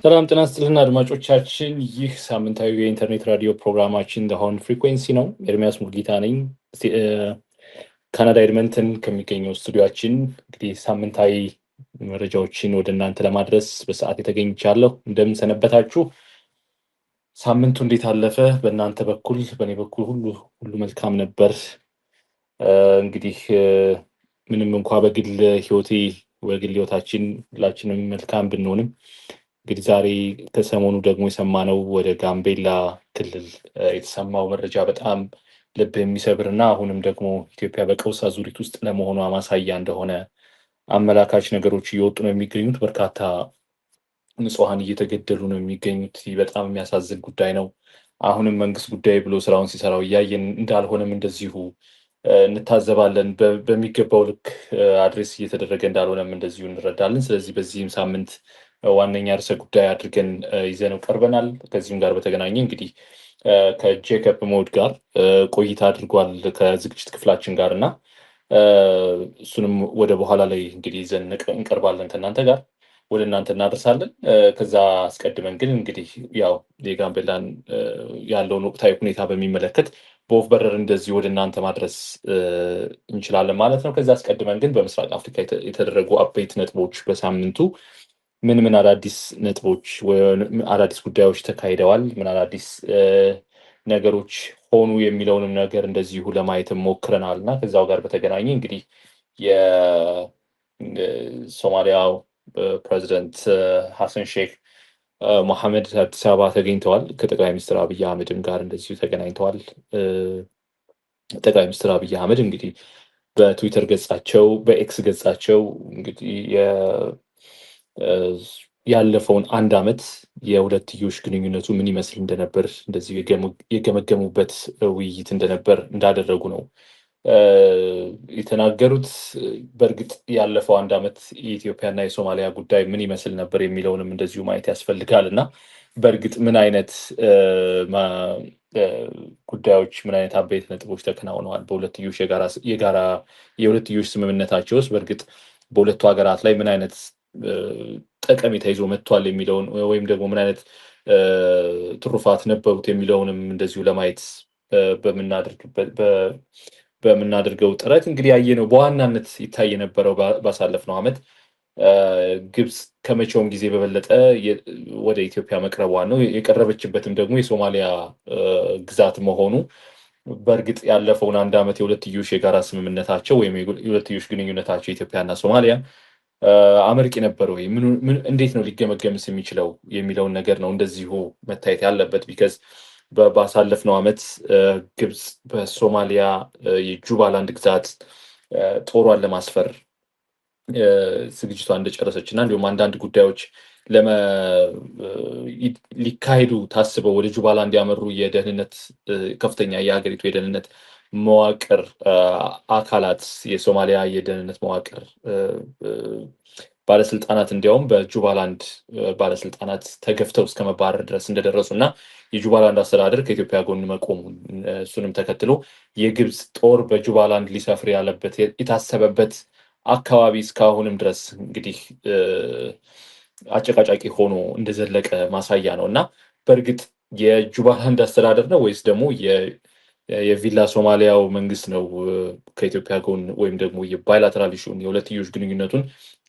ሰላም ጤና ይስጥልን አድማጮቻችን፣ ይህ ሳምንታዊ የኢንተርኔት ራዲዮ ፕሮግራማችን ደሆን ፍሪኩዌንሲ ነው። ኤርሚያስ ሙልጌታ ነኝ። ካናዳ ኤድመንተን ከሚገኘው ስቱዲዮአችን እንግዲህ ሳምንታዊ መረጃዎችን ወደ እናንተ ለማድረስ በሰዓት የተገኝቻለሁ። እንደምን ሰነበታችሁ? ሳምንቱ እንዴት አለፈ? በእናንተ በኩል በእኔ በኩል ሁሉ መልካም ነበር። እንግዲህ ምንም እንኳ በግል ህይወታችን ሁላችንም መልካም ብንሆንም እንግዲህ ዛሬ ከሰሞኑ ደግሞ የሰማነው ወደ ጋምቤላ ክልል የተሰማው መረጃ በጣም ልብ የሚሰብር እና አሁንም ደግሞ ኢትዮጵያ በቀውስ አዙሪት ውስጥ ለመሆኗ ማሳያ እንደሆነ አመላካች ነገሮች እየወጡ ነው የሚገኙት። በርካታ ንጹሐን እየተገደሉ ነው የሚገኙት። በጣም የሚያሳዝን ጉዳይ ነው። አሁንም መንግስት ጉዳይ ብሎ ስራውን ሲሰራው እያየን እንዳልሆነም እንደዚሁ እንታዘባለን። በሚገባው ልክ አድሬስ እየተደረገ እንዳልሆነም እንደዚሁ እንረዳለን። ስለዚህ በዚህም ሳምንት ዋነኛ ርዕሰ ጉዳይ አድርገን ይዘነው ቀርበናል። ከዚህም ጋር በተገናኘ እንግዲህ ከጄኮብ ሞድ ጋር ቆይታ አድርጓል ከዝግጅት ክፍላችን ጋር እና እሱንም ወደ በኋላ ላይ እንግዲህ ይዘን እንቀርባለን፣ ከእናንተ ጋር ወደ እናንተ እናደርሳለን። ከዛ አስቀድመን ግን እንግዲህ ያው የጋምቤላን ያለውን ወቅታዊ ሁኔታ በሚመለከት በወፍ በረር እንደዚህ ወደ እናንተ ማድረስ እንችላለን ማለት ነው። ከዛ አስቀድመን ግን በምስራቅ አፍሪካ የተደረጉ አበይት ነጥቦች፣ በሳምንቱ ምን አዳዲስ ነጥቦች አዳዲስ ጉዳዮች ተካሂደዋል፣ ምን አዳዲስ ነገሮች ሆኑ የሚለውንም ነገር እንደዚሁ ለማየትም ሞክረናል እና ከዛው ጋር በተገናኘ እንግዲህ የሶማሊያው ፕሬዚደንት ሐሰን ሼክ መሐመድ አዲስ አበባ ተገኝተዋል። ከጠቅላይ ሚኒስትር አብይ አህመድም ጋር እንደዚሁ ተገናኝተዋል። ጠቅላይ ሚኒስትር አብይ አህመድ እንግዲህ በትዊተር ገጻቸው በኤክስ ገጻቸው እንግዲህ ያለፈውን አንድ ዓመት የሁለትዮሽ ግንኙነቱ ምን ይመስል እንደነበር እንደዚሁ የገመገሙበት ውይይት እንደነበር እንዳደረጉ ነው የተናገሩት። በእርግጥ ያለፈው አንድ ዓመት የኢትዮጵያና የሶማሊያ ጉዳይ ምን ይመስል ነበር የሚለውንም እንደዚሁ ማየት ያስፈልጋል እና በእርግጥ ምን አይነት ጉዳዮች፣ ምን አይነት አበይት ነጥቦች ተከናውነዋል በሁለትዮሽ የሁለትዮሽ ስምምነታቸው ውስጥ በእርግጥ በሁለቱ ሀገራት ላይ ምን አይነት ጠቀሜታ ይዞ መጥቷል የሚለውን ወይም ደግሞ ምን አይነት ትሩፋት ነበሩት የሚለውንም እንደዚሁ ለማየት በምናደርገው ጥረት እንግዲህ ያየነው በዋናነት ይታይ የነበረው ባሳለፍነው ዓመት ግብጽ ከመቼውም ጊዜ በበለጠ ወደ ኢትዮጵያ መቅረቧን ነው። የቀረበችበትም ደግሞ የሶማሊያ ግዛት መሆኑ በእርግጥ ያለፈውን አንድ ዓመት የሁለትዮሽ የጋራ ስምምነታቸው ወይም የሁለትዮሽ ግንኙነታቸው ኢትዮጵያና ሶማሊያ አመርቂ ነበር ወይ፣ እንዴት ነው ሊገመገምስ የሚችለው የሚለውን ነገር ነው እንደዚሁ መታየት ያለበት። ቢካዝ ባሳለፍነው ዓመት ግብጽ በሶማሊያ የጁባላንድ ግዛት ጦሯን ለማስፈር ዝግጅቷ እንደጨረሰች እና እንዲሁም አንዳንድ ጉዳዮች ሊካሄዱ ታስበው ወደ ጁባላንድ ያመሩ የደህንነት ከፍተኛ የሀገሪቱ የደህንነት መዋቅር አካላት የሶማሊያ የደህንነት መዋቅር ባለስልጣናት እንዲያውም በጁባላንድ ባለስልጣናት ተገፍተው እስከ መባረር ድረስ እንደደረሱ እና የጁባላንድ አስተዳደር ከኢትዮጵያ ጎን መቆሙን እሱንም ተከትሎ የግብጽ ጦር በጁባላንድ ሊሰፍር ያለበት የታሰበበት አካባቢ እስካሁንም ድረስ እንግዲህ አጨቃጫቂ ሆኖ እንደዘለቀ ማሳያ ነው እና በእርግጥ የጁባላንድ አስተዳደር ነው ወይስ ደግሞ የቪላ ሶማሊያው መንግስት ነው ከኢትዮጵያ ጎን ወይም ደግሞ የባይላተራል ኢሹን የሁለትዮሽ ግንኙነቱን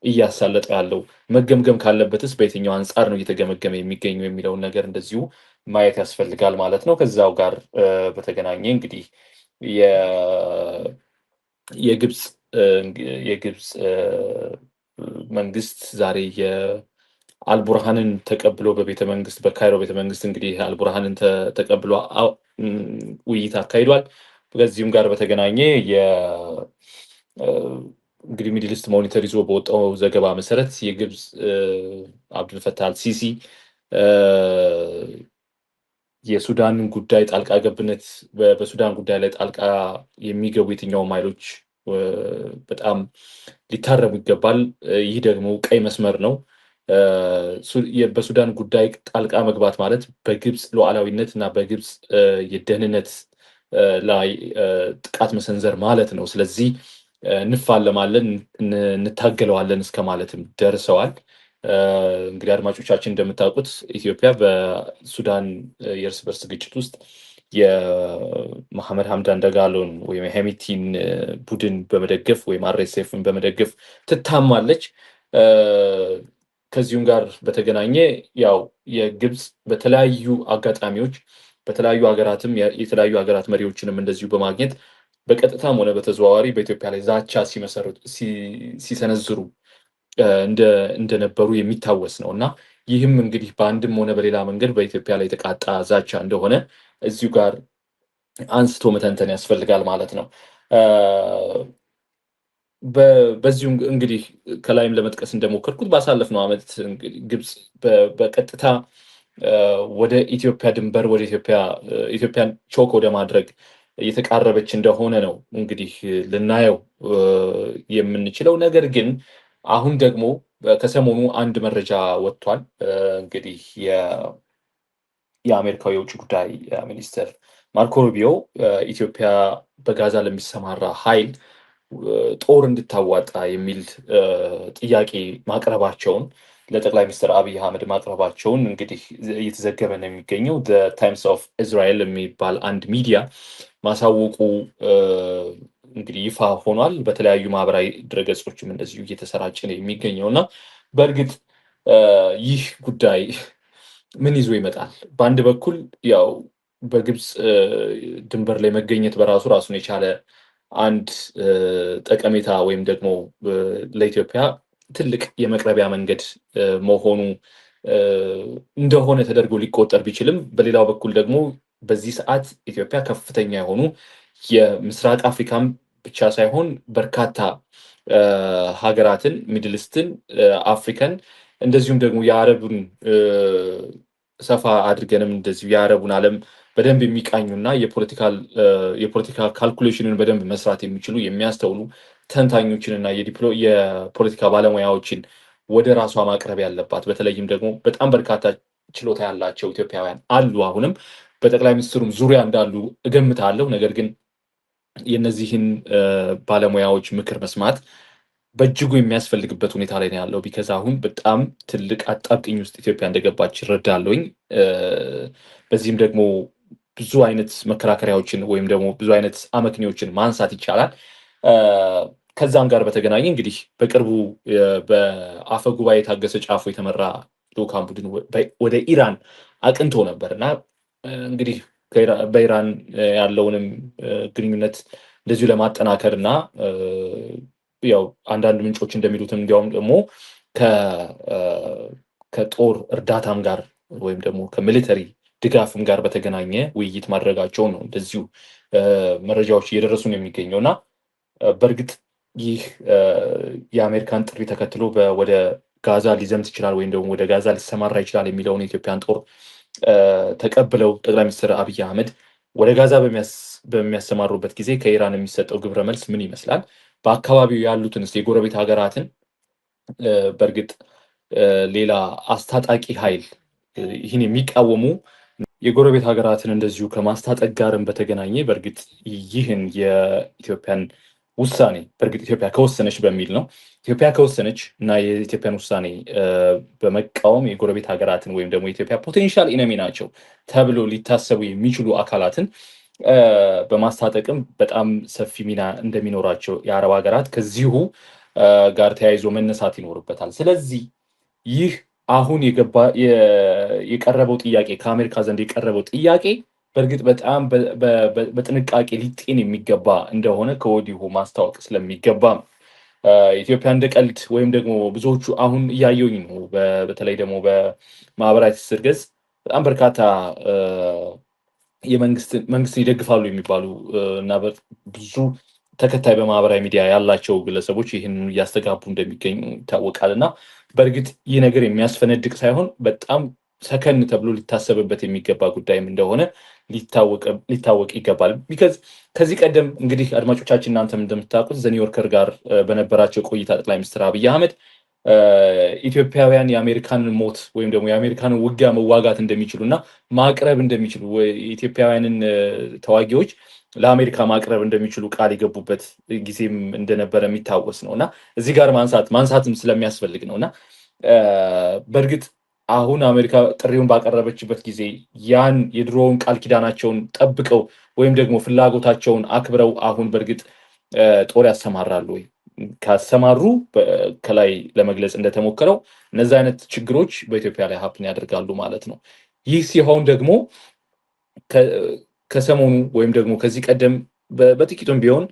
እያሳለጠ ያለው? መገምገም ካለበትስ በየትኛው አንጻር ነው እየተገመገመ የሚገኘው የሚለውን ነገር እንደዚሁ ማየት ያስፈልጋል ማለት ነው። ከዛው ጋር በተገናኘ እንግዲህ የግብጽ መንግስት ዛሬ የአልቡርሃንን ተቀብሎ በካይሮ ቤተመንግስት እንግዲህ አልቡርሃንን ተቀብሎ ውይይት አካሂዷል። ከዚህም ጋር በተገናኘ እንግዲህ ሚድልስት ሞኒተር ይዞ በወጣው ዘገባ መሰረት የግብጽ አብዱልፈታህ አልሲሲ የሱዳን ጉዳይ ጣልቃ ገብነት በሱዳን ጉዳይ ላይ ጣልቃ የሚገቡ የትኛውም ኃይሎች በጣም ሊታረሙ ይገባል። ይህ ደግሞ ቀይ መስመር ነው። በሱዳን ጉዳይ ጣልቃ መግባት ማለት በግብጽ ሉዓላዊነት እና በግብጽ የደህንነት ላይ ጥቃት መሰንዘር ማለት ነው። ስለዚህ እንፋለማለን፣ እንታገለዋለን እስከ ማለትም ደርሰዋል። እንግዲህ አድማጮቻችን እንደምታውቁት ኢትዮጵያ በሱዳን የእርስ በርስ ግጭት ውስጥ የመሐመድ ሐምዳን ደጋሎን ወይም የሄሚቲን ቡድን በመደገፍ ወይም አርኤስኤፍን በመደገፍ ትታማለች። ከዚሁም ጋር በተገናኘ ያው የግብፅ በተለያዩ አጋጣሚዎች በተለያዩ ሀገራትም የተለያዩ ሀገራት መሪዎችንም እንደዚሁ በማግኘት በቀጥታም ሆነ በተዘዋዋሪ በኢትዮጵያ ላይ ዛቻ ሲሰነዝሩ እንደነበሩ የሚታወስ ነው እና ይህም እንግዲህ በአንድም ሆነ በሌላ መንገድ በኢትዮጵያ ላይ የተቃጣ ዛቻ እንደሆነ እዚሁ ጋር አንስቶ መተንተን ያስፈልጋል ማለት ነው። በዚሁ እንግዲህ ከላይም ለመጥቀስ እንደሞከርኩት ባሳለፍነው ዓመት ግብፅ በቀጥታ ወደ ኢትዮጵያ ድንበር ወደ ኢትዮጵያን ቾክ ወደ ማድረግ እየተቃረበች እንደሆነ ነው እንግዲህ ልናየው የምንችለው። ነገር ግን አሁን ደግሞ ከሰሞኑ አንድ መረጃ ወጥቷል። እንግዲህ የአሜሪካው የውጭ ጉዳይ ሚኒስትር ማርኮ ሩቢዮ ኢትዮጵያ በጋዛ ለሚሰማራ ኃይል ጦር እንድታዋጣ የሚል ጥያቄ ማቅረባቸውን ለጠቅላይ ሚኒስትር አብይ አህመድ ማቅረባቸውን እንግዲህ እየተዘገበ ነው የሚገኘው። ታይምስ ኦፍ እስራኤል የሚባል አንድ ሚዲያ ማሳወቁ እንግዲህ ይፋ ሆኗል። በተለያዩ ማህበራዊ ድረገጾችም እንደዚሁ እየተሰራጨ ነው የሚገኘው እና በእርግጥ ይህ ጉዳይ ምን ይዞ ይመጣል? በአንድ በኩል ያው በግብፅ ድንበር ላይ መገኘት በራሱ ራሱን የቻለ አንድ ጠቀሜታ ወይም ደግሞ ለኢትዮጵያ ትልቅ የመቅረቢያ መንገድ መሆኑ እንደሆነ ተደርጎ ሊቆጠር ቢችልም፣ በሌላው በኩል ደግሞ በዚህ ሰዓት ኢትዮጵያ ከፍተኛ የሆኑ የምስራቅ አፍሪካም ብቻ ሳይሆን በርካታ ሀገራትን ሚድልስትን፣ አፍሪካን እንደዚሁም ደግሞ የአረቡን ሰፋ አድርገንም እንደዚሁ የአረቡን ዓለም በደንብ የሚቃኙና የፖለቲካ ካልኩሌሽንን በደንብ መስራት የሚችሉ የሚያስተውሉ ተንታኞችንና የፖለቲካ ባለሙያዎችን ወደ ራሷ ማቅረብ ያለባት፣ በተለይም ደግሞ በጣም በርካታ ችሎታ ያላቸው ኢትዮጵያውያን አሉ። አሁንም በጠቅላይ ሚኒስትሩም ዙሪያ እንዳሉ እገምታለሁ። ነገር ግን የእነዚህን ባለሙያዎች ምክር መስማት በእጅጉ የሚያስፈልግበት ሁኔታ ላይ ነው ያለው። ቢከዛ አሁን በጣም ትልቅ አጣብቅኝ ውስጥ ኢትዮጵያ እንደገባች እረዳለሁኝ። በዚህም ደግሞ ብዙ አይነት መከራከሪያዎችን ወይም ደግሞ ብዙ አይነት አመክንዮችን ማንሳት ይቻላል። ከዛም ጋር በተገናኘ እንግዲህ በቅርቡ በአፈ ጉባኤ ታገሰ ጫፎ የተመራ ልዑካን ቡድን ወደ ኢራን አቅንቶ ነበር እና እንግዲህ በኢራን ያለውንም ግንኙነት እንደዚሁ ለማጠናከር እና ያው አንዳንድ ምንጮች እንደሚሉትም እንዲያውም ደግሞ ከጦር እርዳታም ጋር ወይም ደግሞ ከሚሊተሪ ድጋፍም ጋር በተገናኘ ውይይት ማድረጋቸውን ነው እንደዚሁ መረጃዎች እየደረሱን የሚገኘው እና በእርግጥ ይህ የአሜሪካን ጥሪ ተከትሎ ወደ ጋዛ ሊዘምት ይችላል ወይም ደግሞ ወደ ጋዛ ሊሰማራ ይችላል የሚለውን የኢትዮጵያን ጦር ተቀብለው ጠቅላይ ሚኒስትር አብይ አህመድ ወደ ጋዛ በሚያሰማሩበት ጊዜ ከኢራን የሚሰጠው ግብረ መልስ ምን ይመስላል? በአካባቢው ያሉትን የጎረቤት ሀገራትን በእርግጥ ሌላ አስታጣቂ ኃይል ይህን የሚቃወሙ የጎረቤት ሀገራትን እንደዚሁ ከማስታጠቅ ጋርም በተገናኘ በእርግጥ ይህን የኢትዮጵያን ውሳኔ በእርግጥ ኢትዮጵያ ከወሰነች በሚል ነው። ኢትዮጵያ ከወሰነች እና የኢትዮጵያን ውሳኔ በመቃወም የጎረቤት ሀገራትን ወይም ደግሞ የኢትዮጵያ ፖቴንሻል ኢነሚ ናቸው ተብሎ ሊታሰቡ የሚችሉ አካላትን በማስታጠቅም በጣም ሰፊ ሚና እንደሚኖራቸው የአረብ ሀገራት ከዚሁ ጋር ተያይዞ መነሳት ይኖርበታል። ስለዚህ ይህ አሁን የቀረበው ጥያቄ ከአሜሪካ ዘንድ የቀረበው ጥያቄ በእርግጥ በጣም በጥንቃቄ ሊጤን የሚገባ እንደሆነ ከወዲሁ ማስታወቅ ስለሚገባ ኢትዮጵያ እንደ ቀልድ ወይም ደግሞ ብዙዎቹ አሁን እያየሁኝ ነው። በተለይ ደግሞ በማህበራዊ ትስስር ገጽ በጣም በርካታ መንግስትን ይደግፋሉ የሚባሉ እና ብዙ ተከታይ በማህበራዊ ሚዲያ ያላቸው ግለሰቦች ይህን እያስተጋቡ እንደሚገኙ ይታወቃል። እና በእርግጥ ይህ ነገር የሚያስፈነድቅ ሳይሆን በጣም ሰከን ተብሎ ሊታሰብበት የሚገባ ጉዳይም እንደሆነ ሊታወቅ ይገባል። ቢካዝ ከዚህ ቀደም እንግዲህ አድማጮቻችን እናንተም እንደምታውቁት ዘኒውዮርከር ጋር በነበራቸው ቆይታ ጠቅላይ ሚኒስትር አብይ አህመድ ኢትዮጵያውያን የአሜሪካንን ሞት ወይም ደግሞ የአሜሪካንን ውጊያ መዋጋት እንደሚችሉ እና ማቅረብ እንደሚችሉ ኢትዮጵያውያንን ተዋጊዎች ለአሜሪካ ማቅረብ እንደሚችሉ ቃል የገቡበት ጊዜም እንደነበረ የሚታወስ ነው እና እዚህ ጋር ማንሳትም ስለሚያስፈልግ ነው እና በእርግጥ አሁን አሜሪካ ጥሪውን ባቀረበችበት ጊዜ ያን የድሮውን ቃል ኪዳናቸውን ጠብቀው ወይም ደግሞ ፍላጎታቸውን አክብረው አሁን በእርግጥ ጦር ያሰማራሉ ወይ? ካሰማሩ ከላይ ለመግለጽ እንደተሞከረው እነዚህ አይነት ችግሮች በኢትዮጵያ ላይ ሀፕን ያደርጋሉ ማለት ነው። ይህ ሲሆን ደግሞ ከሰሞኑ ወይም ደግሞ ከዚህ ቀደም በጥቂቱም ቢሆን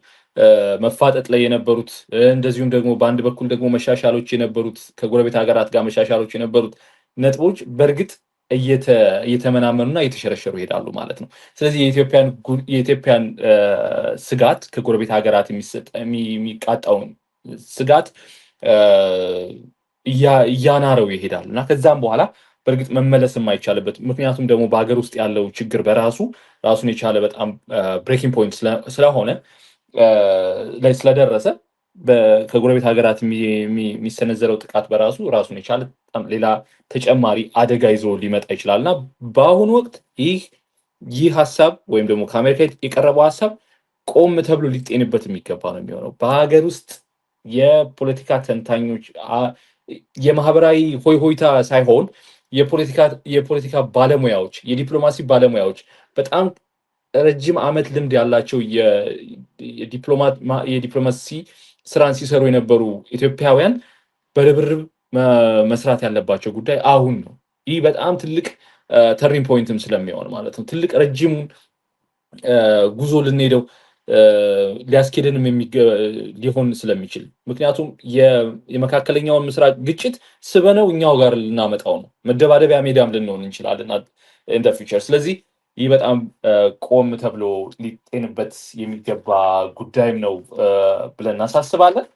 መፋጠጥ ላይ የነበሩት እንደዚሁም ደግሞ በአንድ በኩል ደግሞ መሻሻሎች የነበሩት ከጎረቤት ሀገራት ጋር መሻሻሎች የነበሩት ነጥቦች በእርግጥ እየተመናመኑና እየተሸረሸሩ ይሄዳሉ ማለት ነው። ስለዚህ የኢትዮጵያን ስጋት ከጎረቤት ሀገራት የሚቃጣውን ስጋት እያናረው ይሄዳሉ እና ከዛም በኋላ በእርግጥ መመለስ የማይቻልበት ምክንያቱም ደግሞ በሀገር ውስጥ ያለው ችግር በራሱ ራሱን የቻለ በጣም ብሬኪንግ ፖይንት ስለሆነ ላይ ስለደረሰ ከጎረቤት ሀገራት የሚሰነዘረው ጥቃት በራሱ ራሱን የቻለ ሌላ ተጨማሪ አደጋ ይዞ ሊመጣ ይችላል እና በአሁኑ ወቅት ይህ ሀሳብ ወይም ደግሞ ከአሜሪካ የቀረበው ሀሳብ ቆም ተብሎ ሊጤንበት የሚገባ ነው የሚሆነው። በሀገር ውስጥ የፖለቲካ ተንታኞች የማህበራዊ ሆይሆይታ ሳይሆን የፖለቲካ ባለሙያዎች፣ የዲፕሎማሲ ባለሙያዎች በጣም ረጅም ዓመት ልምድ ያላቸው የዲፕሎማሲ ስራን ሲሰሩ የነበሩ ኢትዮጵያውያን በርብርብ መስራት ያለባቸው ጉዳይ አሁን ነው። ይህ በጣም ትልቅ ተርኒንግ ፖይንትም ስለሚሆን ማለት ነው። ትልቅ ረጅም ጉዞ ልንሄደው ሊያስኬደንም ሊሆን ስለሚችል ምክንያቱም የመካከለኛውን ምስራቅ ግጭት ስበነው እኛው ጋር ልናመጣው ነው። መደባደቢያ ሜዳም ልንሆን እንችላለን ኢን ዘ ፊውቸር። ስለዚህ ይህ በጣም ቆም ተብሎ ሊጤንበት የሚገባ ጉዳይም ነው ብለን እናሳስባለን።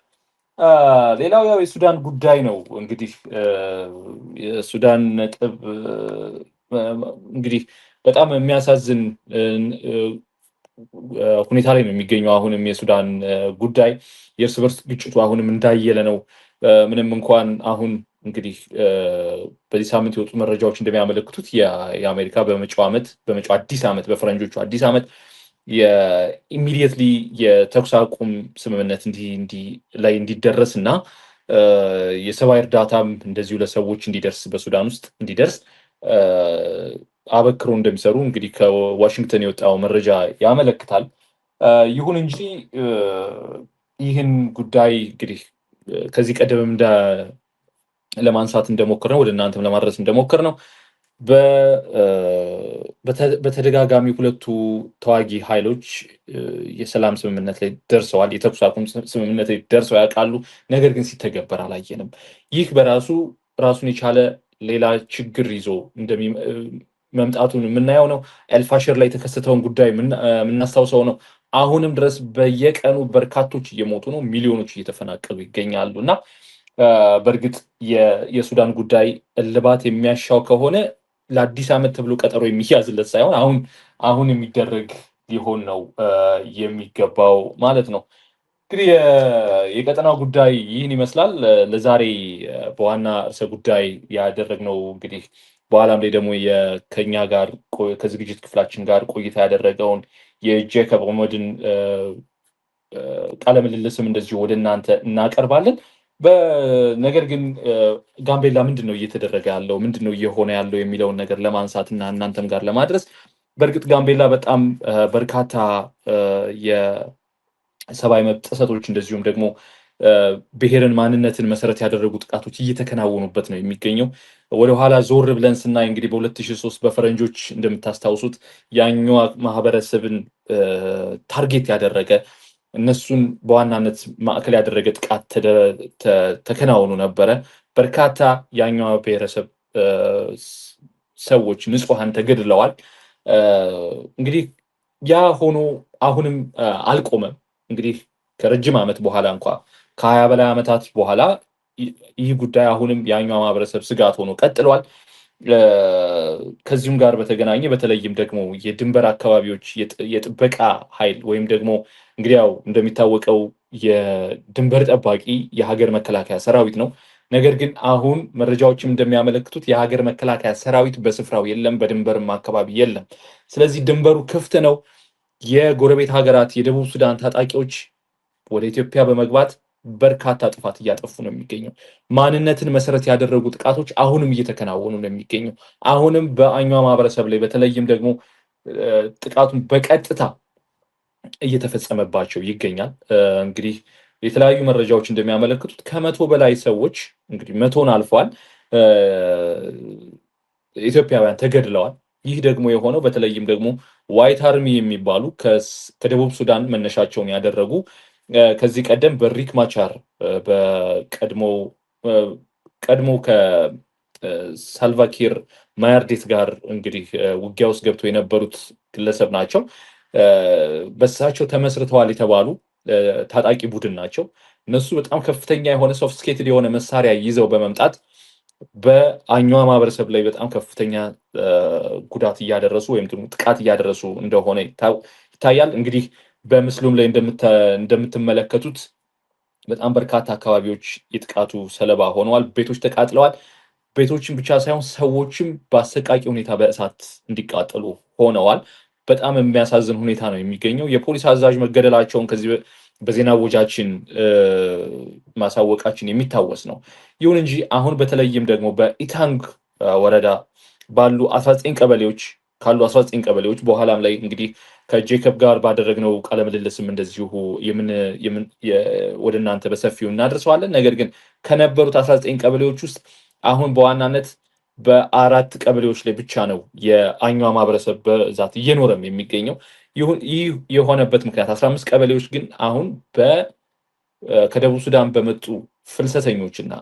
ሌላው ያው የሱዳን ጉዳይ ነው። እንግዲህ የሱዳን ነጥብ እንግዲህ በጣም የሚያሳዝን ሁኔታ ላይ ነው የሚገኘው። አሁንም የሱዳን ጉዳይ የእርስ በርስ ግጭቱ አሁንም እንዳየለ ነው። ምንም እንኳን አሁን እንግዲህ በዚህ ሳምንት የወጡ መረጃዎች እንደሚያመለክቱት የአሜሪካ በመጪው አዲስ ዓመት በፈረንጆቹ አዲስ ዓመት የኢሚዲየትሊ የተኩስ አቁም ስምምነት ላይ እንዲደረስ እና የሰብአዊ እርዳታም እንደዚሁ ለሰዎች እንዲደርስ በሱዳን ውስጥ እንዲደርስ አበክሮ እንደሚሰሩ እንግዲህ ከዋሽንግተን የወጣው መረጃ ያመለክታል። ይሁን እንጂ ይህን ጉዳይ እንግዲህ ከዚህ ቀደምም ለማንሳት እንደሞከር ነው ወደ እናንተም ለማድረስ እንደሞከር ነው በተደጋጋሚ ሁለቱ ተዋጊ ኃይሎች የሰላም ስምምነት ላይ ደርሰዋል። የተኩስ አቁም ስምምነት ላይ ደርሰው ያውቃሉ። ነገር ግን ሲተገበር አላየንም። ይህ በራሱ ራሱን የቻለ ሌላ ችግር ይዞ መምጣቱን የምናየው ነው። ኤልፋሽር ላይ የተከሰተውን ጉዳይ የምናስታውሰው ነው። አሁንም ድረስ በየቀኑ በርካቶች እየሞቱ ነው፣ ሚሊዮኖች እየተፈናቀሉ ይገኛሉ እና በእርግጥ የሱዳን ጉዳይ እልባት የሚያሻው ከሆነ ለአዲስ ዓመት ተብሎ ቀጠሮ የሚያዝለት ሳይሆን አሁን የሚደረግ ሊሆን ነው የሚገባው ማለት ነው። እንግዲህ የቀጠናው ጉዳይ ይህን ይመስላል። ለዛሬ በዋና ርዕሰ ጉዳይ ያደረግነው እንግዲህ በኋላም ላይ ደግሞ ከኛ ጋር ከዝግጅት ክፍላችን ጋር ቆይታ ያደረገውን የጄኮብ ኦሞድን ቃለ ምልልስም እንደዚሁ ወደ እናንተ እናቀርባለን። ነገር ግን ጋምቤላ ምንድን ነው እየተደረገ ያለው ምንድን ነው እየሆነ ያለው የሚለውን ነገር ለማንሳት እና እናንተም ጋር ለማድረስ በእርግጥ ጋምቤላ በጣም በርካታ የሰብአዊ መብት ጥሰቶች እንደዚሁም ደግሞ ብሔርን ማንነትን መሰረት ያደረጉ ጥቃቶች እየተከናወኑበት ነው የሚገኘው። ወደኋላ ዞር ብለን ስናይ እንግዲህ በ2003 በፈረንጆች እንደምታስታውሱት ያኛዋ ማህበረሰብን ታርጌት ያደረገ እነሱን በዋናነት ማዕከል ያደረገ ጥቃት ተከናውኑ ነበረ። በርካታ ያኛዋ ብሔረሰብ ሰዎች ንጹሐን ተገድለዋል። እንግዲህ ያ ሆኖ አሁንም አልቆመም። እንግዲህ ከረጅም ዓመት በኋላ እንኳ ከ20 በላይ ዓመታት በኋላ ይህ ጉዳይ አሁንም ያኛዋ ማህበረሰብ ስጋት ሆኖ ቀጥሏል። ከዚሁም ጋር በተገናኘ በተለይም ደግሞ የድንበር አካባቢዎች የጥበቃ ኃይል ወይም ደግሞ እንግዲህ ያው እንደሚታወቀው የድንበር ጠባቂ የሀገር መከላከያ ሰራዊት ነው። ነገር ግን አሁን መረጃዎችም እንደሚያመለክቱት የሀገር መከላከያ ሰራዊት በስፍራው የለም፣ በድንበርም አካባቢ የለም። ስለዚህ ድንበሩ ክፍት ነው። የጎረቤት ሀገራት የደቡብ ሱዳን ታጣቂዎች ወደ ኢትዮጵያ በመግባት በርካታ ጥፋት እያጠፉ ነው የሚገኘው። ማንነትን መሰረት ያደረጉ ጥቃቶች አሁንም እየተከናወኑ ነው የሚገኘው። አሁንም በአኟ ማህበረሰብ ላይ በተለይም ደግሞ ጥቃቱን በቀጥታ እየተፈጸመባቸው ይገኛል። እንግዲህ የተለያዩ መረጃዎች እንደሚያመለክቱት ከ100 በላይ ሰዎች እንግዲህ 100ን አልፏል ኢትዮጵያውያን ተገድለዋል። ይህ ደግሞ የሆነው በተለይም ደግሞ ዋይት አርሚ የሚባሉ ከደቡብ ሱዳን መነሻቸውን ያደረጉ ከዚህ ቀደም በሪክ ማቻር ቀድሞ ከሳልቫኪር ማያርዲት ጋር እንግዲህ ውጊያ ውስጥ ገብተው የነበሩት ግለሰብ ናቸው። በሳቸው ተመስርተዋል የተባሉ ታጣቂ ቡድን ናቸው። እነሱ በጣም ከፍተኛ የሆነ ሶፊስቲኬትድ የሆነ መሳሪያ ይዘው በመምጣት በአኟ ማህበረሰብ ላይ በጣም ከፍተኛ ጉዳት እያደረሱ ወይም ጥቃት እያደረሱ እንደሆነ ይታያል። እንግዲህ በምስሉም ላይ እንደምትመለከቱት በጣም በርካታ አካባቢዎች የጥቃቱ ሰለባ ሆነዋል። ቤቶች ተቃጥለዋል። ቤቶችን ብቻ ሳይሆን ሰዎችም በአሰቃቂ ሁኔታ በእሳት እንዲቃጠሉ ሆነዋል። በጣም የሚያሳዝን ሁኔታ ነው የሚገኘው። የፖሊስ አዛዥ መገደላቸውን ከዚህ በዜና ወጃችን ማሳወቃችን የሚታወስ ነው። ይሁን እንጂ አሁን በተለይም ደግሞ በኢታንግ ወረዳ ባሉ 19 ቀበሌዎች ካሉ 19 ቀበሌዎች በኋላም ላይ እንግዲህ ከጄከብ ጋር ባደረግነው ቃለምልልስም እንደዚሁ ወደ እናንተ በሰፊው እናደርሰዋለን። ነገር ግን ከነበሩት 19 ቀበሌዎች ውስጥ አሁን በዋናነት በ4 ቀበሌዎች ላይ ብቻ ነው የአኟ ማህበረሰብ በዛት እየኖረም የሚገኘው። ይህ የሆነበት ምክንያት 15 ቀበሌዎች ግን አሁን ከደቡብ ሱዳን በመጡ ፍልሰተኞች እና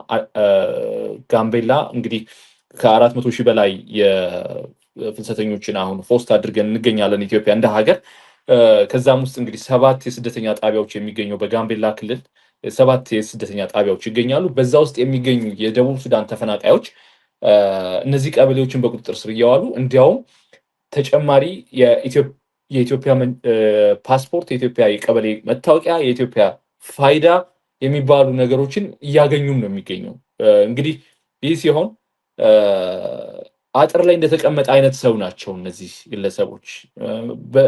ጋምቤላ እንግዲህ ከ400 ሺህ በላይ የፍልሰተኞችን አሁን ሆስት አድርገን እንገኛለን ኢትዮጵያ እንደ ሀገር። ከዛም ውስጥ እንግዲህ 7 የስደተኛ ጣቢያዎች የሚገኘው በጋምቤላ ክልል 7 የስደተኛ ጣቢያዎች ይገኛሉ። በዛ ውስጥ የሚገኙ የደቡብ ሱዳን ተፈናቃዮች እነዚህ ቀበሌዎችን በቁጥጥር ስር እያዋሉ እንዲያውም ተጨማሪ የኢትዮጵያ ፓስፖርት፣ የኢትዮጵያ የቀበሌ መታወቂያ፣ የኢትዮጵያ ፋይዳ የሚባሉ ነገሮችን እያገኙም ነው የሚገኘው። እንግዲህ ይህ ሲሆን አጥር ላይ እንደተቀመጠ አይነት ሰው ናቸው እነዚህ ግለሰቦች።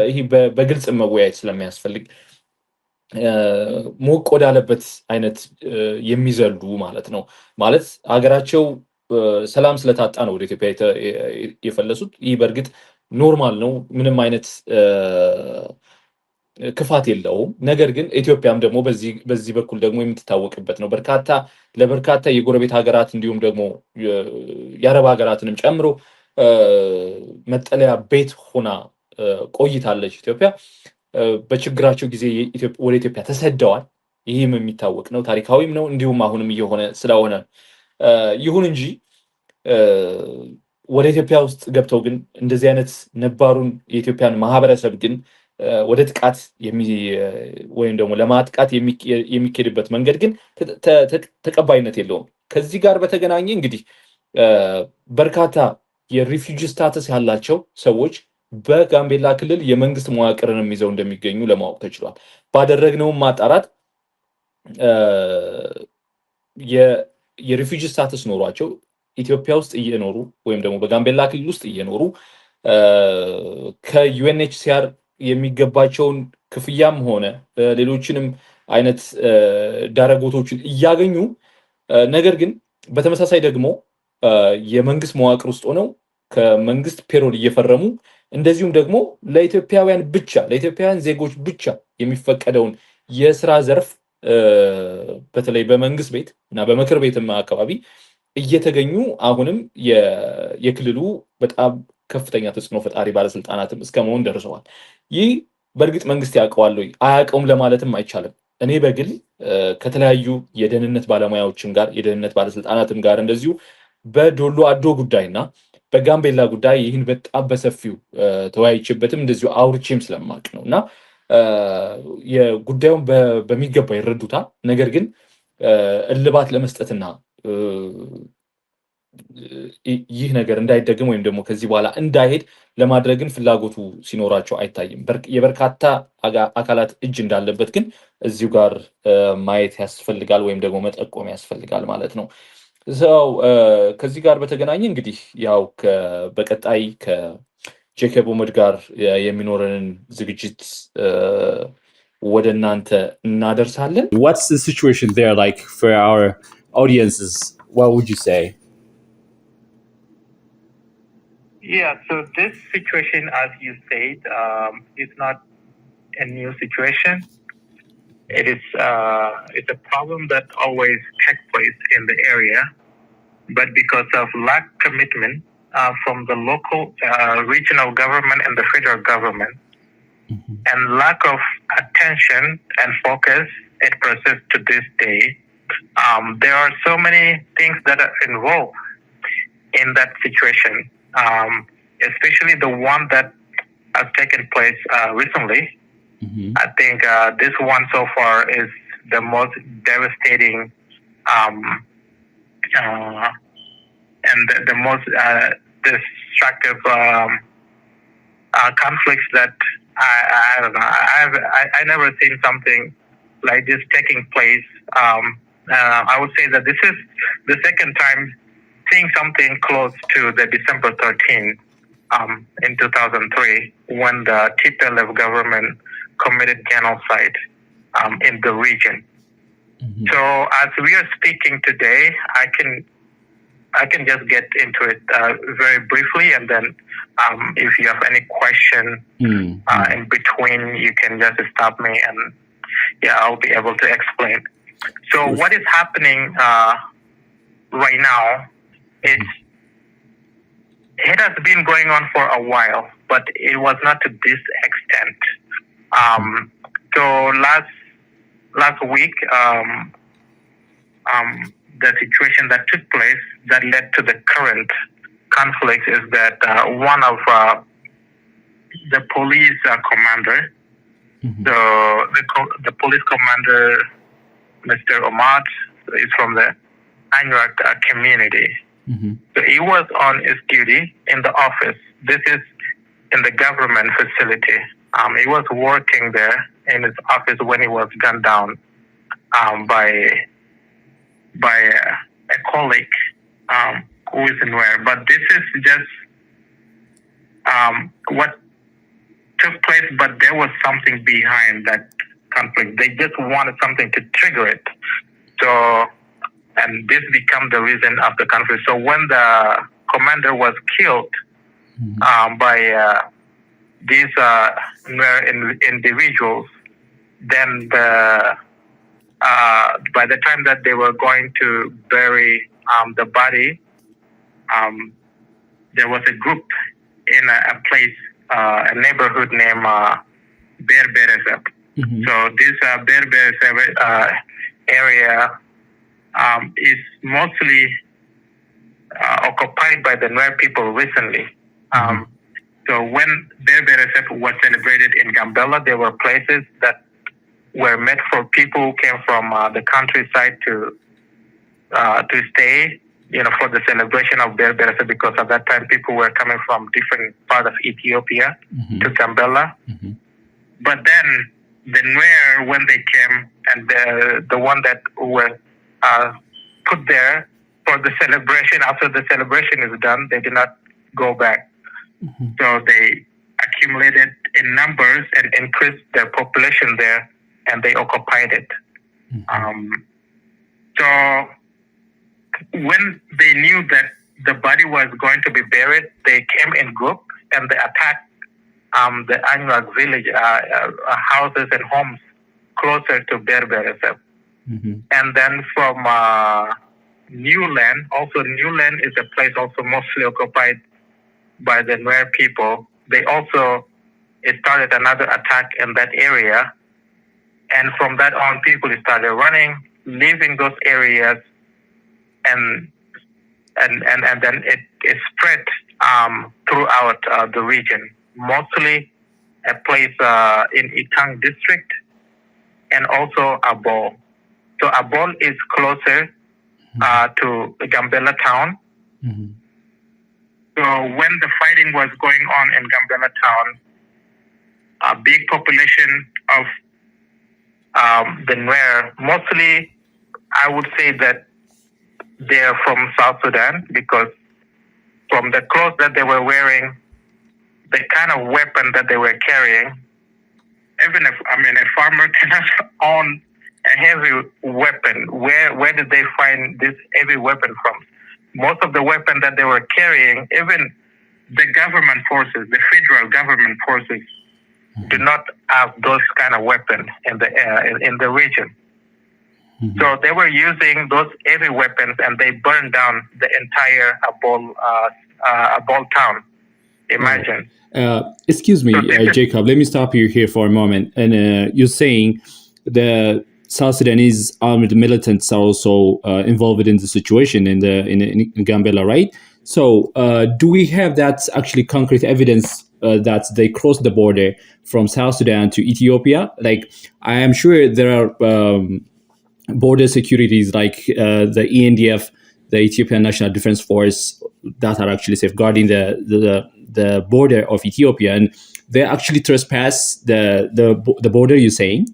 ይህ በግልጽ መወያየት ስለሚያስፈልግ ሞቅ ወዳለበት አይነት የሚዘሉ ማለት ነው። ማለት ሀገራቸው ሰላም ስለታጣ ነው ወደ ኢትዮጵያ የፈለሱት። ይህ በእርግጥ ኖርማል ነው፣ ምንም አይነት ክፋት የለውም። ነገር ግን ኢትዮጵያም ደግሞ በዚህ በኩል ደግሞ የምትታወቅበት ነው። ለበርካታ የጎረቤት ሀገራት እንዲሁም ደግሞ የአረብ ሀገራትንም ጨምሮ መጠለያ ቤት ሆና ቆይታለች ኢትዮጵያ። በችግራቸው ጊዜ ወደ ኢትዮጵያ ተሰደዋል። ይህም የሚታወቅ ነው፣ ታሪካዊም ነው፣ እንዲሁም አሁንም እየሆነ ስለሆነ። ይሁን እንጂ ወደ ኢትዮጵያ ውስጥ ገብተው ግን እንደዚህ አይነት ነባሩን የኢትዮጵያን ማህበረሰብ ግን ወደ ጥቃት ወይም ደግሞ ለማጥቃት የሚኬድበት መንገድ ግን ተቀባይነት የለውም። ከዚህ ጋር በተገናኘ እንግዲህ በርካታ የሪፊውጂ ስታተስ ያላቸው ሰዎች በጋምቤላ ክልል የመንግስት መዋቅርንም ይዘው እንደሚገኙ ለማወቅ ተችሏል። ባደረግነውም ማጣራት የሪፊውጂ ስታተስ ኖሯቸው ኢትዮጵያ ውስጥ እየኖሩ ወይም ደግሞ በጋምቤላ ክልል ውስጥ እየኖሩ ከዩኤንኤችሲአር የሚገባቸውን ክፍያም ሆነ ሌሎችንም አይነት ዳረጎቶችን እያገኙ ነገር ግን በተመሳሳይ ደግሞ የመንግስት መዋቅር ውስጥ ሆነው ከመንግስት ፔሮል እየፈረሙ እንደዚሁም ደግሞ ለኢትዮጵያውያን ዜጎች ብቻ የሚፈቀደውን የስራ ዘርፍ በተለይ በመንግስት ቤት እና በምክር ቤትም አካባቢ እየተገኙ አሁንም የክልሉ በጣም ከፍተኛ ተጽዕኖ ፈጣሪ ባለስልጣናትም እስከ መሆን ደርሰዋል። ይህ በእርግጥ መንግስት ያውቀዋል ወይ አያውቀውም ለማለትም አይቻልም። እኔ በግል ከተለያዩ የደህንነት ባለሙያዎችም ጋር የደህንነት ባለስልጣናትም ጋር እንደዚሁ በዶሎ አዶ ጉዳይና በጋምቤላ ጉዳይ ይህን በጣም በሰፊው ተወያይቼበትም እንደዚሁ አውርቼም ስለማቅ ነው እና የጉዳዩን በሚገባ ይረዱታል። ነገር ግን እልባት ለመስጠትና ይህ ነገር እንዳይደግም ወይም ደግሞ ከዚህ በኋላ እንዳይሄድ ለማድረግን ፍላጎቱ ሲኖራቸው አይታይም። የበርካታ አካላት እጅ እንዳለበት ግን እዚሁ ጋር ማየት ያስፈልጋል ወይም ደግሞ መጠቆም ያስፈልጋል ማለት ነው። ከዚህ ጋር በተገናኘ እንግዲህ ያው በቀጣይ ከጄከብ ኦመድ ጋር የሚኖረንን ዝግጅት ወደ እናንተ እናደርሳለን። What's the situation there like for our audiences? What would you say? Yeah, so this situation, as you said, is not a new situation. It's a problem that always takes place in the area, but because of lack of commitment from the local, regional government and the federal government, and lack of attention and focus, it persists to this day. There are so many things that are involved in that situation, especially the one that has taken place recently. I think this one so far is the most devastating and the most destructive conflicts that I don't know. I never seen something like this taking place. I would say that this is the second time seeing something close to the December 13th in 2003 when the TPLF government committed genocide in the region. So as we are speaking today, I can just get into it very briefly, and then if you have any question in between, you can just stop me, and I'll be able to explain. So what is happening right now is it has been going on for a while, but it was not to this extent. So last week, the situation that took place that led to the current conflict is that one of the police commander, the police commander, Mr. Ahmad, is from the Anuak community. So he was on his duty in the office. This is in the government facility. He was working there in his office when he was gunned down by a colleague who is nowhere. But this is just what took place, but there was something behind that conflict. They just wanted something to trigger it. So, and this became the reason of the conflict. So when the commander was killed by these individuals, then by the time that they were going to bury the body, there was a group in a place, a neighborhood named Berberesep. So this Berberesep area is mostly occupied by the Nuer people recently. So when Berberesep was celebrated in Gambella, there were places that were meant for people who came from the countryside to stay, for the celebration of Berberesep, because at that time people were coming from different parts of Ethiopia to Gambella. But then the Nuer, when they came, and the one that were put there for the celebration, after the celebration is done, they did not go back. So they accumulated in numbers and increased their population there, and they occupied it. So when they knew that the body was going to be buried, they came in group and they attacked the Anuak village houses and homes closer to Berberesep. And then from New Land, also New Land is a place also mostly occupied by the Nuer people. They also started another attack in that area. And from that on, people started running, leaving those areas, and then it spread throughout the region, mostly a place in Itang district and also Abol. So Abol is closer to Gambella town. So when the fighting was going on in Gambella town, a big population of the Nuer, mostly I would say that they're from South Sudan, because from the clothes that they were wearing, the kind of weapon that they were carrying, even if a farmer cannot own a heavy weapon. Where did they find this heavy weapon from? Most of the weapons that they were carrying, even the government forces, the federal government forces, do not have those kind of weapons in the region. Mm-hmm. So they were using those heavy weapons, and they burned down the entire Abol town. Imagine. Excuse me, Jacob. Let me stop you here for a moment. And you're saying the South Sudanese armed militants are also involved in the situation in Gambella, right? So, do we have that actually concrete evidence that they crossed the border from South Sudan to Ethiopia? Like, I am sure there are border securities like the ENDF, the Ethiopian National Defense Force, that are actually safeguarding the border of Ethiopia, and they actually trespass the border. You're saying?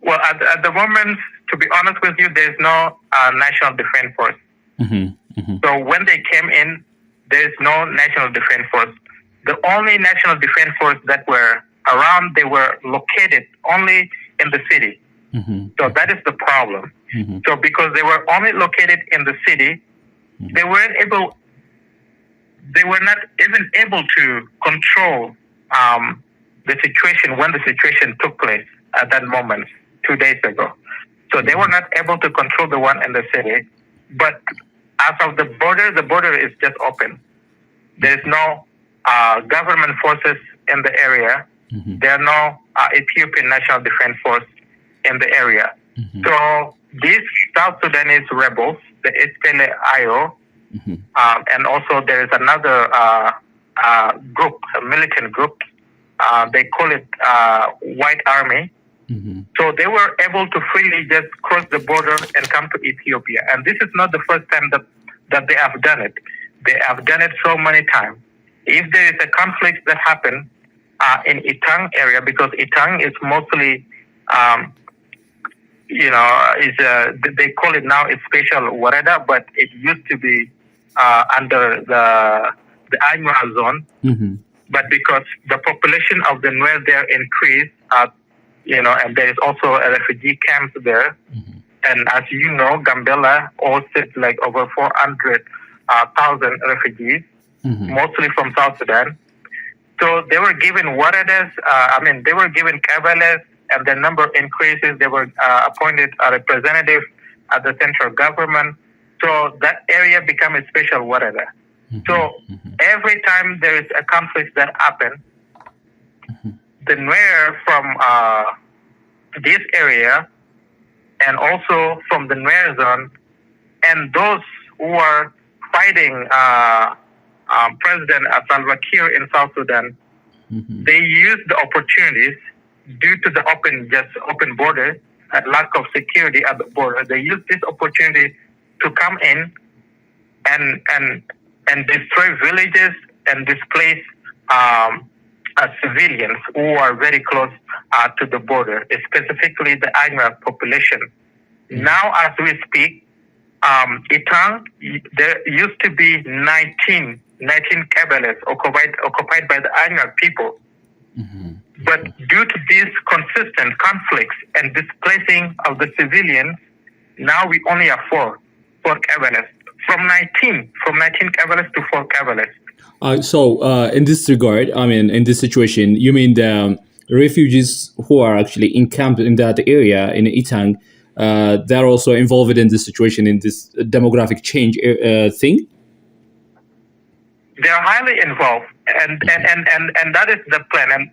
Well, at the moment, to be honest with you, there's no National Defense Force. Mm-hmm. Mm-hmm. So when they came in, there's no National Defense Force. The only National Defense Force that were around, they were located only in the city. Mm-hmm. So that is the problem. Mm-hmm. So because they were only located in the city, mm-hmm. they were not even able to control the situation when the situation took place at that moment 2 days ago. So they were not able to control the one in the city. But as of the border is just open. There's no government forces in the area. Mm-hmm. There are no Ethiopian National Defense Force in the area. Mm-hmm. So these South Sudanese rebels, the SPLA-IO, mm-hmm. And also there is another group, a militant group, they call it White Army. Mm-hmm. So they were able to freely just cross the border and come to Ethiopia. And this is not the first time that they have done it. They have done it so many times. If there is a conflict that happened in Itang area, because Itang is mostly, they call it now it's special Wareda, but it used to be under the Anua zone. Mm-hmm. But because the population of the Nuer there increased, and there is also a refugee camp there. Mm-hmm. And as you know, Gambella hosted like over 400,000 refugees, mm-hmm. mostly from South Sudan. So they were given waredas, they were given kabalas, and the number increases. They were appointed a representative at the central government. So that area became a special wareda. Mm-hmm. So mm-hmm. every time there is a conflict that happens, mm-hmm. the Nuer from this area and also from the Nuer zone and those who are fighting President Salva Kiir in South Sudan, mm-hmm. they use the opportunities due to the open border and lack of security at the border. They use this opportunity to come in and destroy villages and displace civilians who are very close to the border, specifically the Anuak population. Mm-hmm. Now, as we speak, Itang, there used to be 19 Kabbalists occupied by the Anuak people. Mm-hmm. But due to these consistent conflicts and displacing of the civilians, now we only have four Kabbalists. From 19 Kabbalists to 4 Kabbalists. So in this regard, in this situation, you mean the refugees who are actually encamped in that area in Itang, they're also involved in this situation, in this demographic change thing? They're highly involved, and that is the plan. And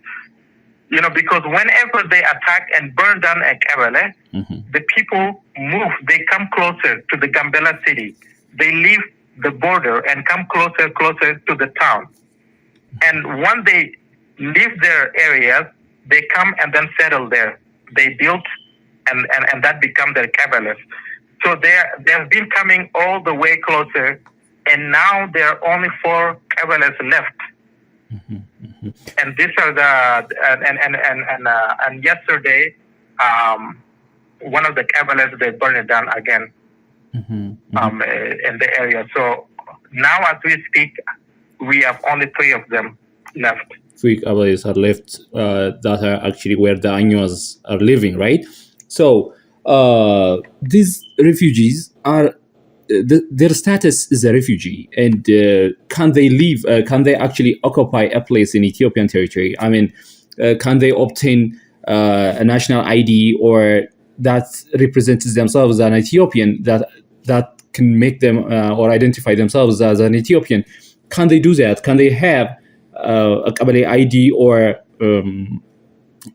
because whenever they attack and burn down a Kabbala, mm-hmm. the people move. They come closer to the Gambella city. They leave the border and come closer to the town. And when they leave their areas, they come and then settle there. They build, and that becomes their Kabbalists. So they have been coming all the way closer, and now there are only 4 Kabbalists left. Mm-hmm. Mm-hmm. And these are and yesterday, one of the Kabbalists, they burned it down again. Mm-hmm. In the area. So now as we speak, we have only 3 of them left. few Kabyles are left that are actually where the Anyos are living, right? So these refugees are their status is a refugee, and can they leave? Can they actually occupy a place in Ethiopian territory? I mean, can they obtain a national ID or that represents themselves as an Ethiopian that can make them or identify themselves as an Ethiopian? Can they do that? Can they have a Kabyle ID or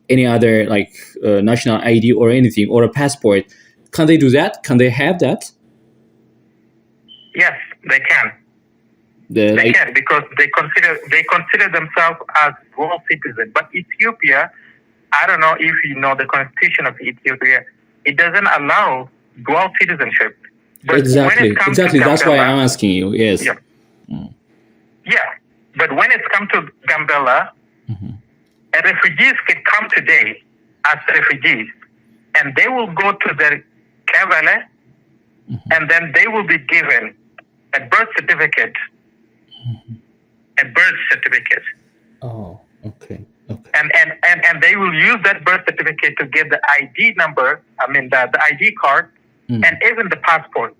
any other like national ID or anything or a passport? Can they do that? Can they have that? Yes, they can. They can because they consider themselves as dual citizens. But Ethiopia, I don't know if you know the constitution of Ethiopia. It doesn't allow dual citizenship. But exactly. That's why I'm asking you. Yes. Yeah. Yeah. But when it comes to Gambella, refugees can come today as refugees, and they will go to their Gambella, and then they will be given a birth certificate. A birth certificate. Oh, okay. And they will use that birth certificate to get the ID number, the ID card, and even the passport.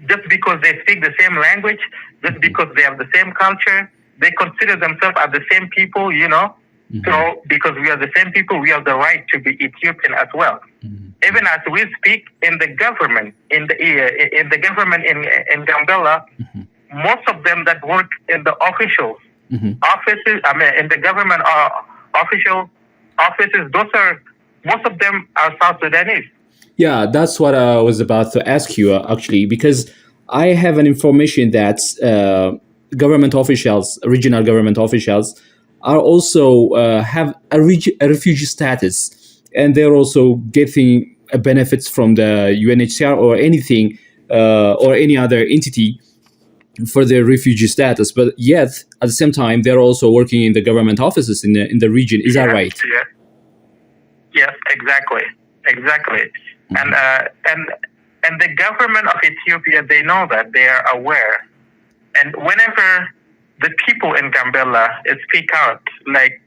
Just because they speak the same language, just because they have the same culture, they consider themselves as the same people, you know. So because we are the same people, we have the right to be Ethiopian as well. Even as we speak in the government, in the government in Gambella, most of them that work in the official offices, in the government official offices, most of them are South Sudanese. Yeah, that's what I was about to ask you actually, because I have an information that government officials, regional government officials, are also have a refugee status, and they're also getting benefits from the UNHCR or anything or any other entity for their refugee status. But yet, at the same time, they're also working in the government offices in the region. Is that right? Yes, exactly. And the government of Ethiopia, they know that, they are aware. And whenever the people in Gambella speak out like,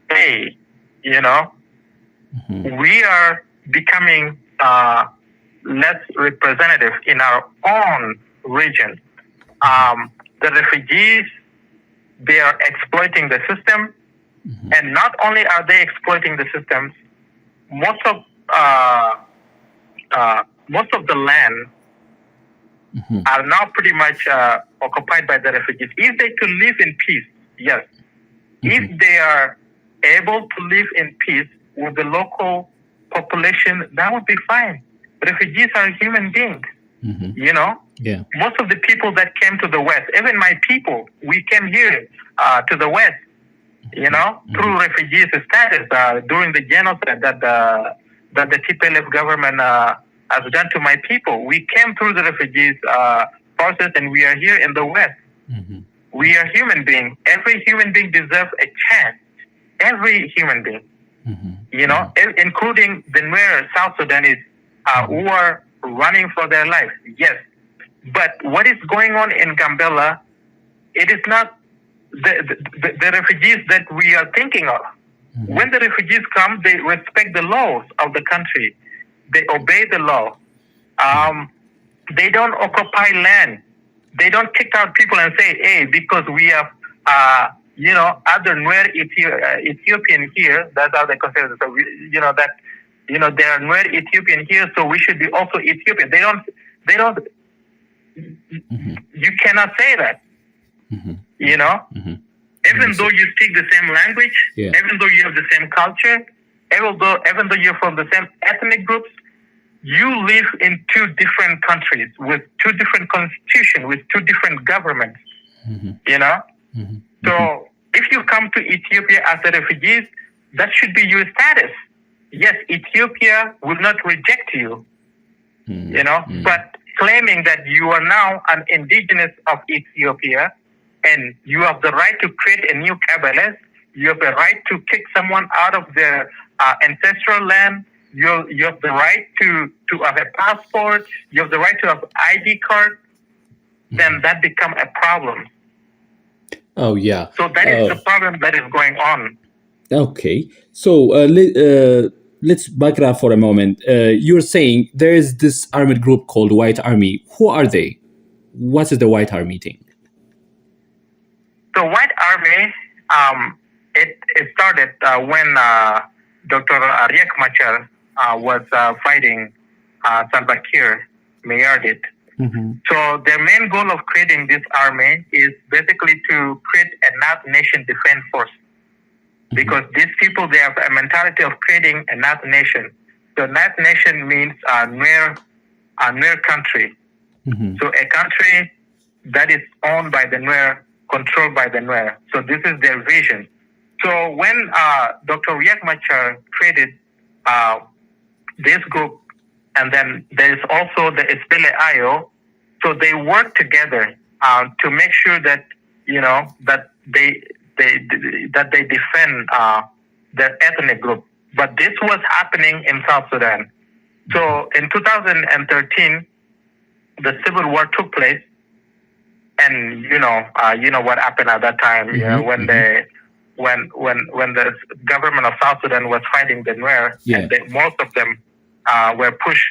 hey, you know, we are becoming less representative in our own region. The refugees, they are exploiting the system. And not only are they exploiting the systems, most of the land are now pretty much occupied by the refugees. If they could live in peace, yes. If they are able to live in peace with the local population, that would be fine. Refugees are human beings, you know? Yeah. Most of the people that came to the West, even my people, we came here to the West, you know, through refugees status during the genocide that the TPLF government has done to my people. We came through the refugees process, and we are here in the West. We are human beings. Every human being deserves a chance. Every human being, you know, including the Nuer South Sudanese who are running for their lives. Yes. But what is going on in Gambella, it is not the refugees that we are thinking of. When the refugees come, they respect the laws of the country. They obey the law. They don't occupy land. They don't kick out people and say, hey, because we have, you know, other Nuer Ethiopian here, that's how they consider it. So, there are Nuer Ethiopian here, so we should be also Ethiopian. They don't, you cannot say that, you know? Even though you speak the same language, even though you have the same culture, even though you're from the same ethnic groups, you live in two different countries with two different constitutions, with two different governments, you know? So if you come to Ethiopia as a refugee, that should be your status. Yes, Ethiopia will not reject you, you know, but claiming that you are now an indigenous of Ethiopia and you have the right to create a new Kabbalists, you have the right to kick someone out of their ancestral land, you have the right to have a passport, you have the right to have ID card, then that becomes a problem. Oh, yeah. So that is the problem that is going on. Okay. So let's back it up for a moment. You're saying there is this armed group called White Army. Who are they? What is the White Army thing? The White Army, it started when Dr. Riek Machar was fighting Salva Kiir Mayardit. So their main goal of creating this army is basically to create a nation defense force. Because these people, they have a mentality of creating a nation. So nation means near country. So a country that is owned by the Nuer, controlled by the Nuer. So this is their vision. So when Dr. Riek Machar created this group, and then there is also the SPLA-IO, so they work together to make sure that that they defend their ethnic group. But this was happening in South Sudan. So in 2013, the civil war took place, and you know what happened at that time. When the government of South Sudan was fighting the Nuer, and most of them were pushed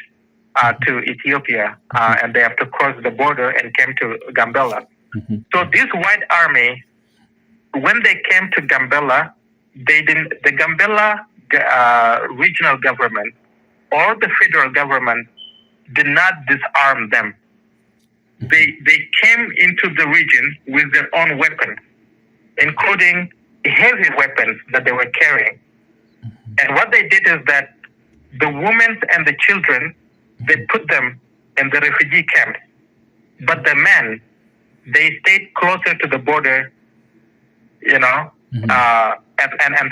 to Ethiopia, and they have to cross the border and came to Gambella. So this White Army, when they came to Gambella, the Gambella regional government or the federal government did not disarm them. They came into the region with their own weapons, including heavy weapons that they were carrying. And what they did is that the women and the children, they put them in the refugee camps. But the men, they stayed closer to the border, and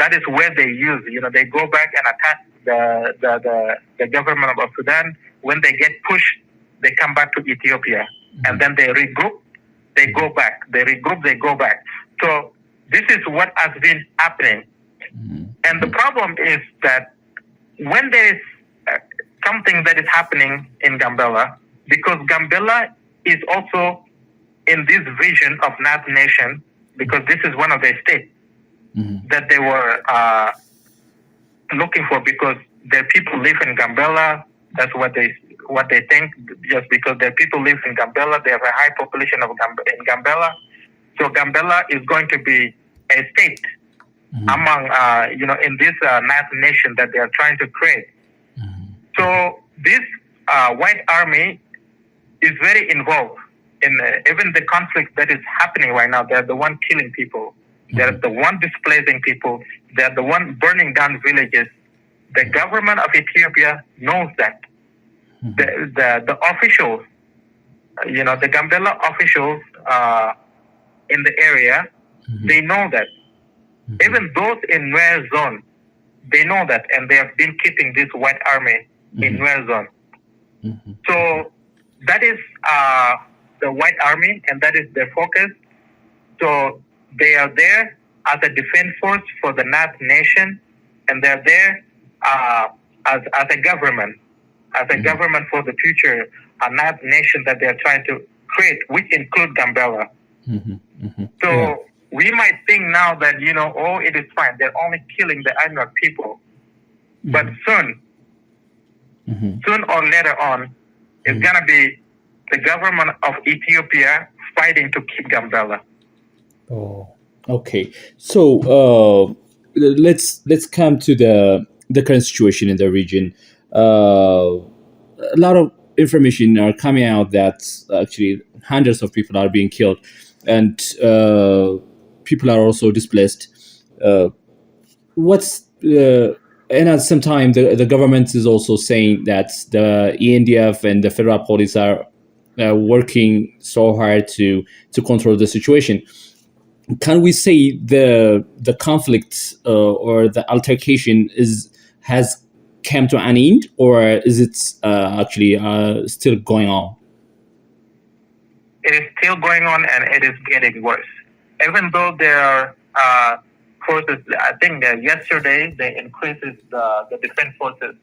that is where they use, they go back and attack the government of Sudan. When they get pushed, they come back to Ethiopia. And then they regroup, they go back. They regroup, they go back. So this is what has been happening. And the problem is that when there is something that is happening in Gambella, because Gambella is also in this vision of nation, because this is one of the states that they were looking for, because their people live in Gambella. That's what they think. Just because their people live in Gambella, they have a high population in Gambella. So Gambella is going to be a state among in this nation that they are trying to create. So this White Army is very involved in even the conflict that is happening right now. They're the one killing people. They're the one displacing people. They're the one burning down villages. The government of Ethiopia knows that. The officials, the Gambella officials in the area, they know that. Even those in Nuer zone, they know that, and they have been keeping this White Army in Nuer zone. So that is the White Army, and that is their focus. So they are there as a defense force for the nation, and they are there as a government, for the future, a nation that they are trying to create, which include Gambella. So we might think now that, it is fine. They're only killing the Anuak people. But soon or later on, it's going to be the government of Ethiopia fighting to keep Gambella. Oh, okay. So let's come to the current situation in the region. A lot of information are coming out that actually hundreds of people are being killed, and people are also displaced. And at the same time, the government is also saying that the ENDF and the federal police are working so hard to control the situation. Can we say the conflict or the altercation has come to an end, or is it actually still going on? It is still going on, and it is getting worse. Even though there are forces, I think that yesterday they increased the defense forces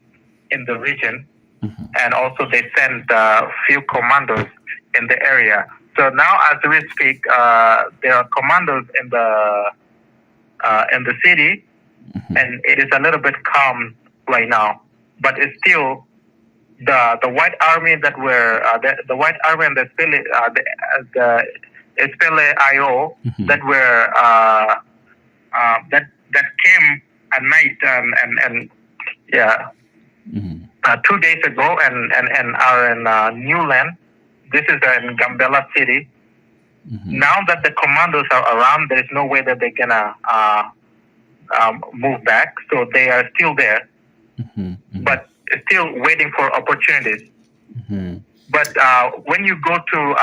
in the region, and also they sent a few commandos in the area. So now, as we speak, there are commandos in the city, and it is a little bit calm right now. But it's still the White Army that were the White Army and the SPLA-IO that were that came at night and 2 days ago and are in Newland. This is in Gambella city. Now that the commandos are around, there is no way that they're gonna move back. So they are still there, but still waiting for opportunities. But when you go to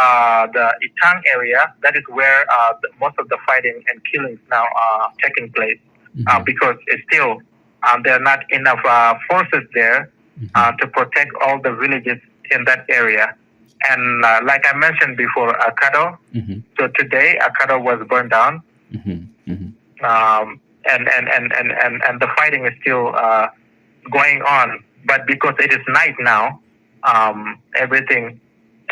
the Itang area, that is where most of the fighting and killings now are taking place, because it's still there are not enough forces there to protect all the villages in that area. And like I mentioned before, Akado. So today, Akado was burned down, and the fighting is still going on. But because it is night now, everything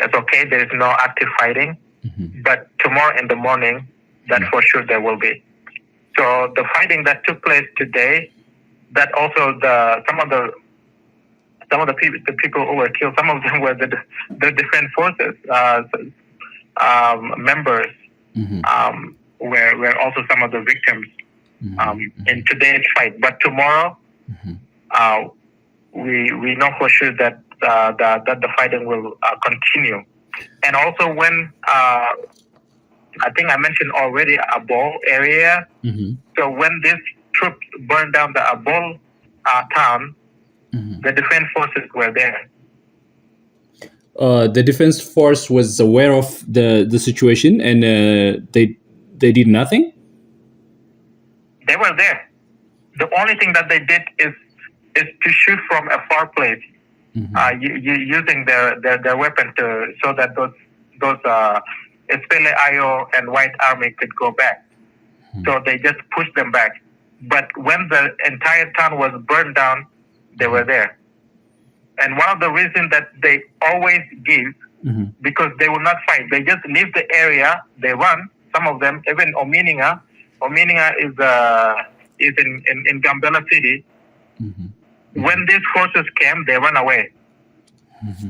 is okay. There is no active fighting. But tomorrow in the morning, that for sure there will be. So the fighting that took place today, that also some of the people who were killed, some of them were the defense forces members. Were also some of the victims in today's fight. But tomorrow, we know for sure that the fighting will continue. And also when I think I mentioned already Abol area. So when these troops burned down the Abol town, the defense forces were there. The defense force was aware of the situation, and they did nothing? They were there. The only thing that they did is to shoot from a far place, using their weapon so that those SPLA-IO and White Army could go back. So they just pushed them back. But when the entire town was burned down, they were there. And one of the reasons that they always give, because they will not fight. They just leave the area, they run. Some of them, even Omininga. Omininga is in Gambella city. When these forces came, they ran away.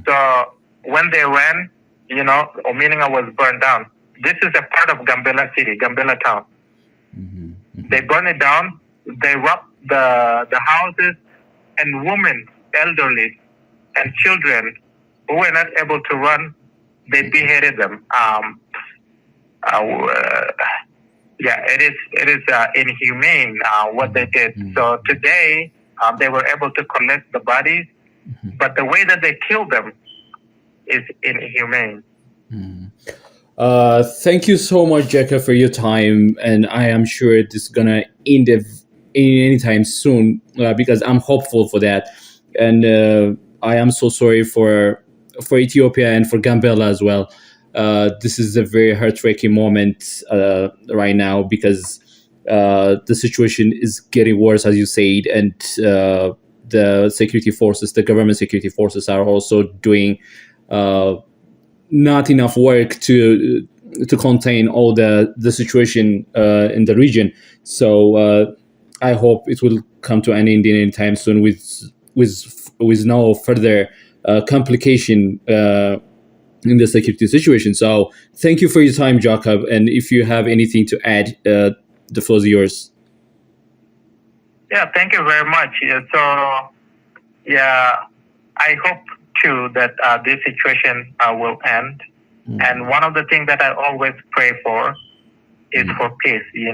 So when they ran, Omininga was burned down. This is a part of Gambella city, Gambella town. They burn it down. They rob the houses, and women, elderly, and children who were not able to run, they beheaded them. It is inhumane what they did. So today they were able to collect the bodies, but the way that they killed them is inhumane. Thank you so much, Jacka, for your time, and I am sure this is gonna end anytime soon, because I'm hopeful for that. And I am so sorry for Ethiopia and for Gambella as well. This is a very heartbreaking moment right now, because the situation is getting worse, as you said, and the security forces, the government security forces, are also doing not enough work to contain all the situation in the region. So I hope it will come to an end anytime soon with no further complication in the security situation. So thank you for your time, Jacob. And if you have anything to add, the floor is yours. Yeah, thank you very much. I hope too that this situation will end. And one of the things that I always pray for is for peace. We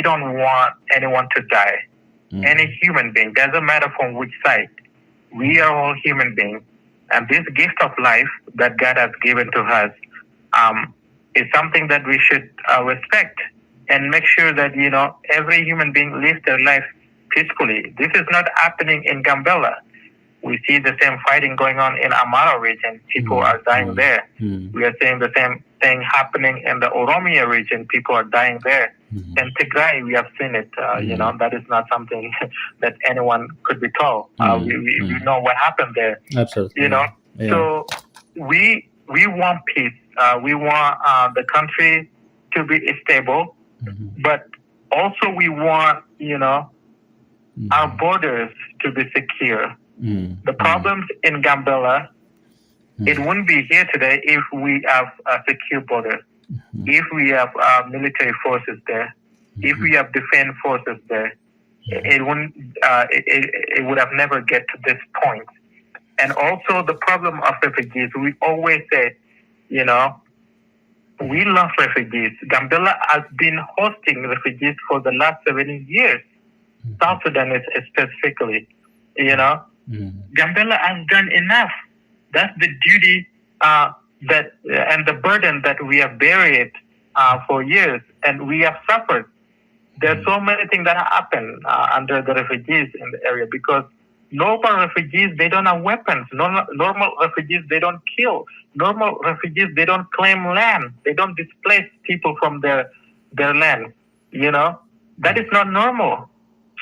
don't want anyone to die. Any human being, doesn't matter from which side. We are all human beings. And this gift of life that God has given to us is something that we should respect and make sure that, every human being lives their life peacefully. This is not happening in Gambella. We see the same fighting going on in Amara region. People are dying there. We are seeing the same thing happening in the Oromia region. People are dying there. In Tigray, we have seen it. That is not something that anyone could be told. We know what happened there. Absolutely. So we want peace we want the country to be stable, but also we want, our borders to be secure. The problems in Gambella, it wouldn't be here today if we have a secure border, if we have military forces there, if we have defense forces there. It wouldn't. It would have never get to this point. And also the problem of refugees. We always say, we love refugees. Gambella has been hosting refugees for the last 70 years. South Sudan is specifically, Gambella has done enough. That's the duty and the burden that we have buried for years, and we have suffered. There's so many things that happen under the refugees in the area, because normal refugees, they don't have weapons. Normal refugees, they don't kill. Normal refugees, they don't claim land. They don't displace people from their land. That is not normal.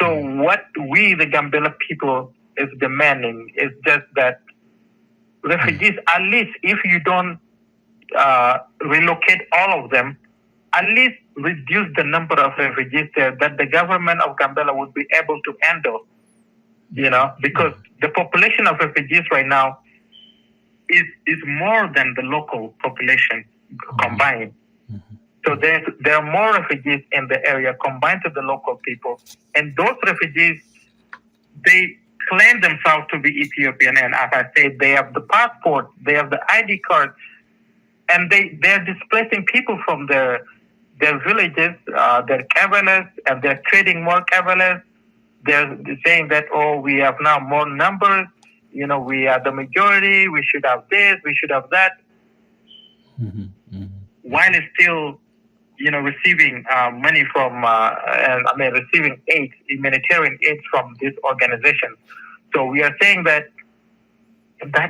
So what we, the Gambella people, is demanding is just that refugees, at least if you don't relocate all of them, at least reduce the number of refugees there that the government of Gambella would be able to handle, because the population of refugees right now is more than the local population combined. So there are more refugees in the area combined to the local people. And those refugees, they claim themselves to be Ethiopian. And as I said, they have the passport, they have the ID card, and they're displacing people from their villages, their cavalers, and they're trading more cavalers. They're saying that, we have now more numbers, we are the majority, we should have this, we should have that. While it's still, receiving money from, receiving aid, humanitarian aid from this organization. So we are saying that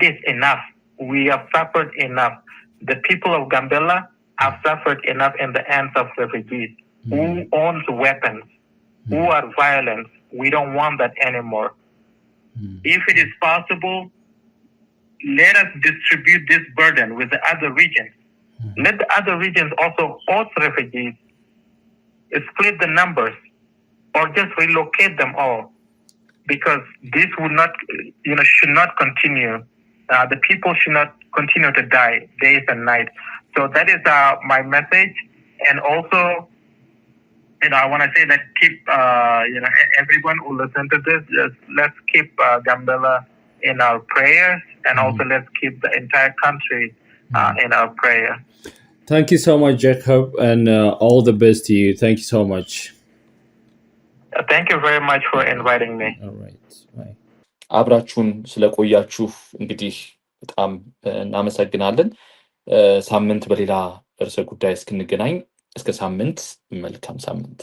is enough. We have suffered enough. The people of Gambella have suffered enough in the hands of refugees who owns weapons, who are violent. We don't want that anymore. If it is possible, let us distribute this burden with the other regions. Let the other regions also host refugees, split the numbers, or just relocate them all, because this would not, should not continue. The people should not continue to die days and nights. So that is my message. And also, I want to say that keep, everyone who listen to this, let's keep Gambella in our prayers, and also let's keep the entire country in our prayer. Thank you so much, Jacob, and all the best to you. Thank you so much. Thank you very much for inviting me. All right. Bye. አብራችሁን ስለቆያችሁ እንግዲህ በጣም እናመሰግናለን። ሳምንት በሌላ ርዕሰ ጉዳይ እስክንገናኝ እስከ ሳምንት መልካም ሳምንት።